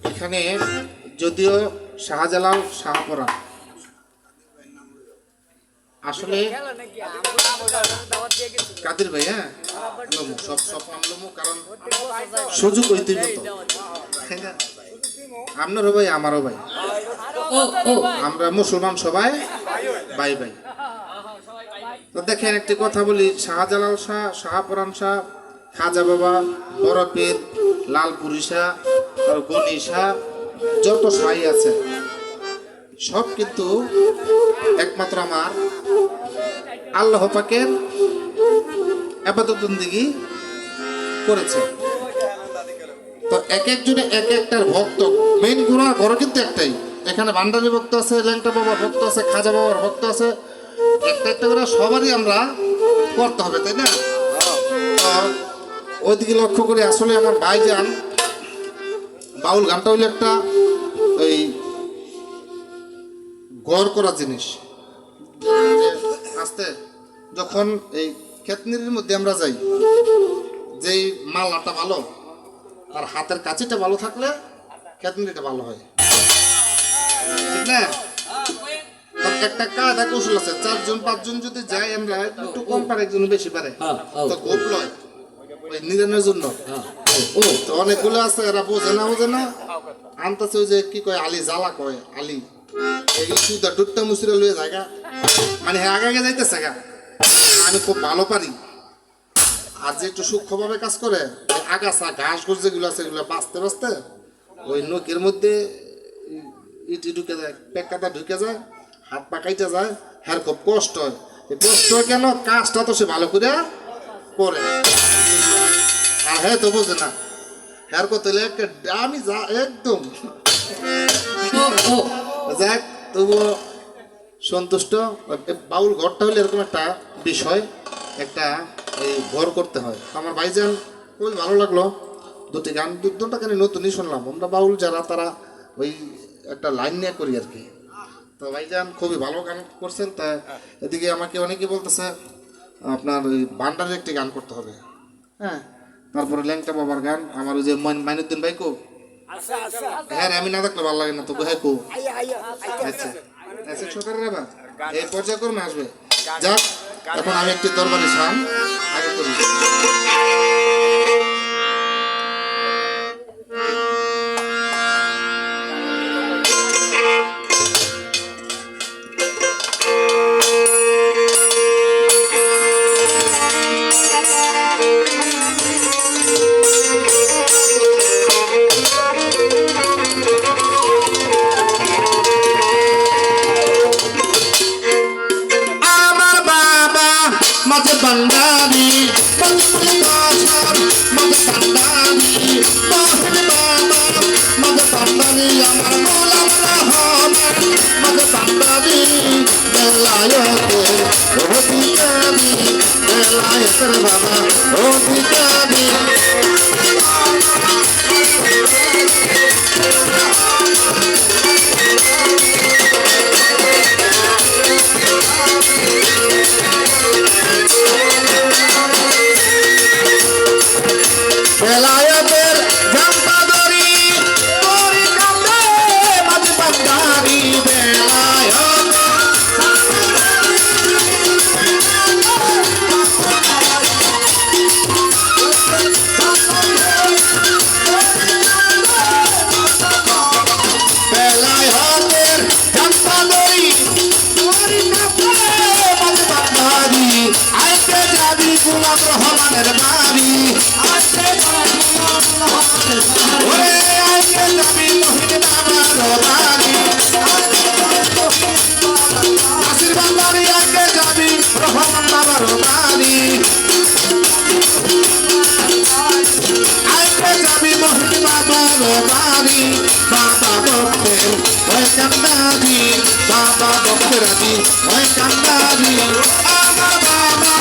এখানে যদিও শাহজালাল শাহপরান আসলে কাদের ভাই, হ্যাঁ সব সব নামলো কারণ সুযোগ হইতে মতো আপনারও ভাই আমারও ভাই, আমরা মুসলমান সবাই ভাই ভাই। তো দেখেন একটি কথা বলি, শাহজালাল শাহ, শাহপরান শাহ, খাজা বাবা, বড় পীর, লালপুরি শাহ, গনি শাহ, যত শাহী আছে সব কিন্তু একমাত্র আমার আল্লাহ পাকের ইবাদত বন্দেগী করেছে। তো এক একজনে এক একটার ভক্ত, মেইন গুণা ঘর কিন্তু একটাই। এখানে ভান্ডারি ভক্ত আছে, ল্যাংটা বাবার ভক্ত আছে, খাজা বাবার ভক্ত আছে, একটা একটা করে সবারই আমরা করতে হবে, তাই না? ওইদিকে লক্ষ্য করে আসলে আমার ভাইজান বাউল গানটা হইলো একটা ওই গড় করা জিনিস। আস্তে যখন এই খেতনির মধ্যে আমরা যাই, যেই মালাটা ভালো আর হাতের কাছিটা ভালো থাকলে খেতনিটা ভালো হয়, ঠিক না? একটা কায়দা কৌশল আছে, 4 জন 5 জন যদি যাই আমরা, একটু কম পারে একজন বেশি পারে, তো গোপ লয় ওই নিরানের জন্য। তো অনেকগুলো আছে এরা বোঝে না আনতেছে ওই যে কি কয় আলি জ্বালা কয় আলি, এগুলো সুদা ডুটটা মুসিরা লয়ে জায়গা, মানে হ্যাঁ আগে যাইতেছে গা। আমি খুব ভালো পারি, আর যে একটু সূক্ষ্মভাবে কাজ করে আগাছা ঘাস ঘুষ যেগুলো আছে এগুলো বাঁচতে বাঁচতে ওই নখের মধ্যে ইটি ঢুকে যায়, পেকাটা ঢুকে যায়, হাত পা কাইতে যায়, হ্যার খুব কষ্ট হয়। কষ্ট হয় কেন? কাজটা তো সে ভালো করে করে, আর হ্যাঁ তো বোঝে না, হ্যার করতে আমি যা একদম যাক তবুও সন্তুষ্ট। বাউল ঘরটা হলে এরকম একটা বিষয়, একটা এই ঘর করতে হয়। আমার ভাইজান খুবই ভালো লাগলো, দুটি গান দুটা গানে নতুনই শুনলাম। আমরা বাউল যারা তারা ওই একটা লাইন নিয়ে করি আর কি। তো ভাইজান খুবই ভালো গান করছেন। তা এদিকে আমাকে অনেকে বলতেছে আপনার ওই ভান্ডারের একটি গান করতে হবে, হ্যাঁ। তারপরে ল্যাংটা বাবার গান, আমার ওই যে মাইনুদ্দিন ভাই কো, হ্যাঁ আমি না দেখলে ভালো লাগে না তো, হ্যাঁ কো আচ্ছা আচ্ছা সরকারের আবার এই পর্যায়ক্রমে আসবে। যাক এখন আমি একটি দরবারি শান আগে করি। Mother Bandani, Mother Bandani, Mother Bandani, Amar Mola Mohammed, Mother Bandani, Belayate, Oti Kami, Belayate Baba, Oti Kami. বেলায়েতের জাম্পাদরি তোরি কান্দে মাঝ বান্দারি, বেলায়েত বেলায়েতের জাম্পাদরি তোরি কান্দে মাঝ বান্দারি, আইতে যাবি গোলাম রহমানের বাড়ি, ওরে আমার বাড়ি বাবা ভক্তের হয় কান্দারি বাবা ভক্তেরাজি হয় কান্দারি আমার বাবা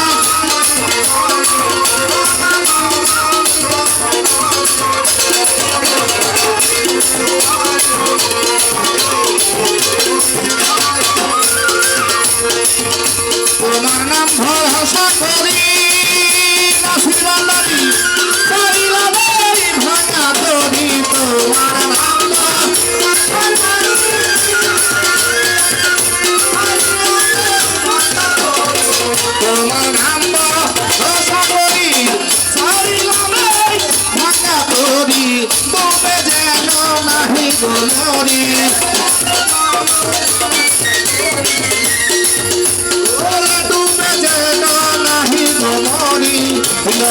তোমার নাম ভরসা করি নাসির বান্দারি ভাঙা তরি তোমার নাম তোমার নাম ভরসা করি ভাঙা তরি তবে যেন নাহি গোলরি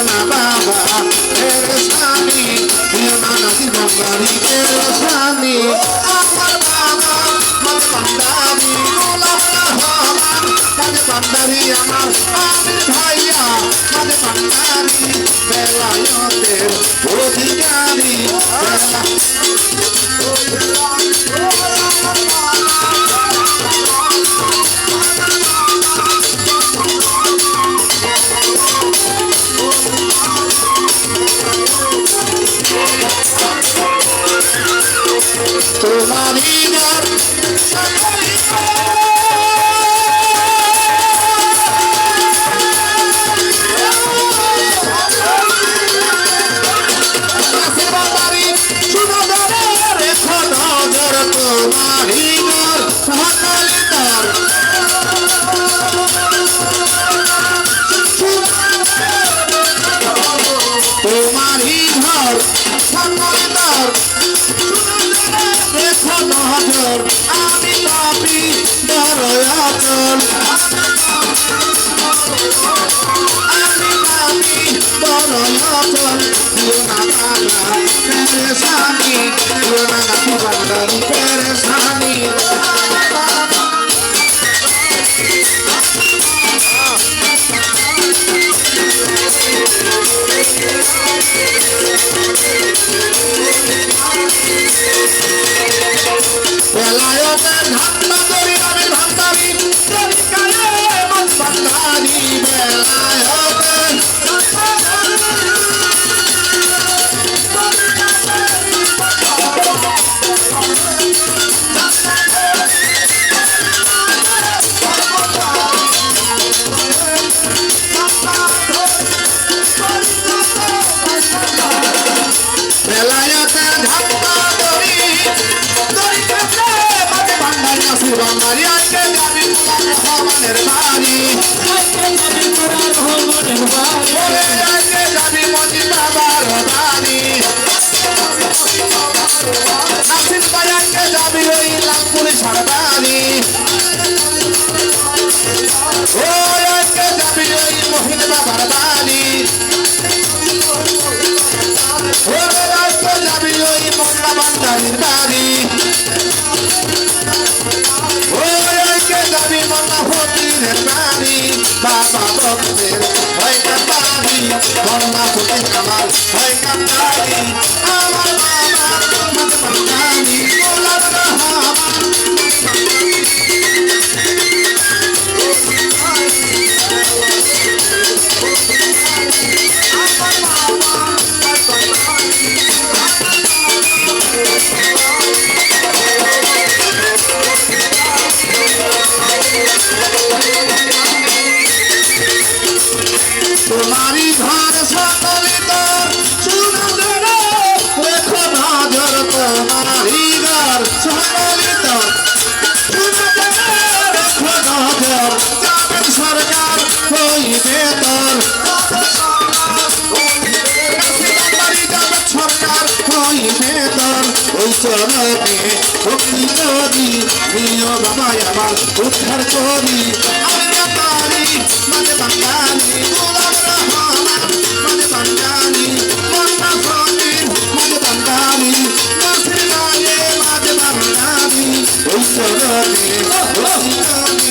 না বাবা স্বামী না নাসির বান্দারি স্বামী আমার বাবা মানে বান্দারি গোলাম রহমান মানে বান্দারি আমার আমির ভাইয়া মানে বান্দারি বেলায়তের অধিকারী তোমারই ঘর বাড়ি শুনো রেখো নজর তোমারই ঘর সকালে তার তোমারই ঘর সকালে তার দেখো নজর আমি পাপি দরয়াচল আমি পাপি দরয়াচল দিও না বাবা পেরেশানি দিও না নাসির বান্দারি পেরেশানি বেলায়তের ধান্দা করি আমি ভান্ডারি তরিকায়ে মন ভান্ডারি বেলায়তের বেলায়তের ধান্দা করি নাসির বান্দারি আজকে যাবি গোলাম রহমানের বাড়ি আজকে যাবি মজি বাবার বাড়ি নাসির ভাই আজকে যাবি ওই লালপুরি সরকারি ওই আজকে যাবি ওই মহিন বাবার বাড়ি ওই আজকে যাবি ওই মোল্লা বান্দারির বাড়ি যাবি মোল্লা ফকিরের বাড়ি বাবা ভক্তের হয় কান্দারি মোল্লা ফকির আমার হয় কান্দারি আমার বাবা মানে বান্দারি গোলাম রহমান তোমারই ঘর সকলে তোর সুনজর রেখো নজর তোমারই ঘর সকলে তোর সুনজর রেখো নজর যাবেন সরকার হইবে তোর যাবেন সরকার হইবে তোর ওই চরণে ভক্তি করি নিয় বাবা আমার উদ্ধার করি আমরা পারি মানে বাঙালি গোলাম রহমান মানে বাঙালি মোল্লা ফকির মানে বাঙালি নাসির ভাইয়ে মানে বাঙালি ওই চরণে ভক্তি করি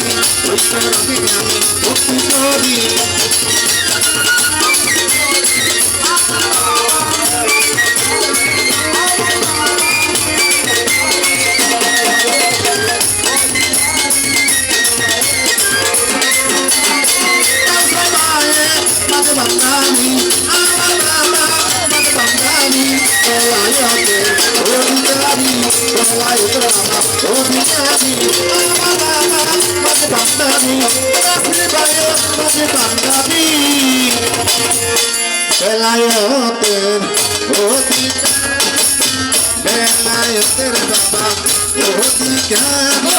ওই চরণে আমি ভক্তি করি বেলায়েতের অধিকারী বেলায়েতের বাবা অধিকারী আমার বাবা মাঝে বান্দাবি রাসুল বায়ত মাঝে বান্দাবি বেলায়েতের অধিকারী বেলায়েতের বাবা অধিকারী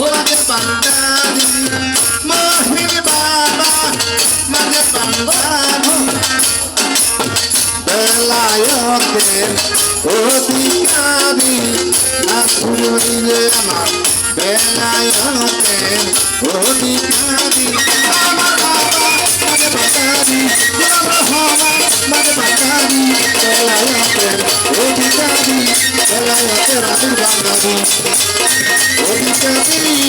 মাঝে বান্দাবি মহির বাবা মাঝে বান্দাবি বেলায়েতের অধিকারী রাসূল আমার বেলায়েতের অধিকারী আমার বাবা মাঝে বান্দাবি গোলাম রহমান মাঝে বান্দাবি বেলায়েতের অধিকারী বেলায়েতের রাসূল বান্দাবি অধিকারী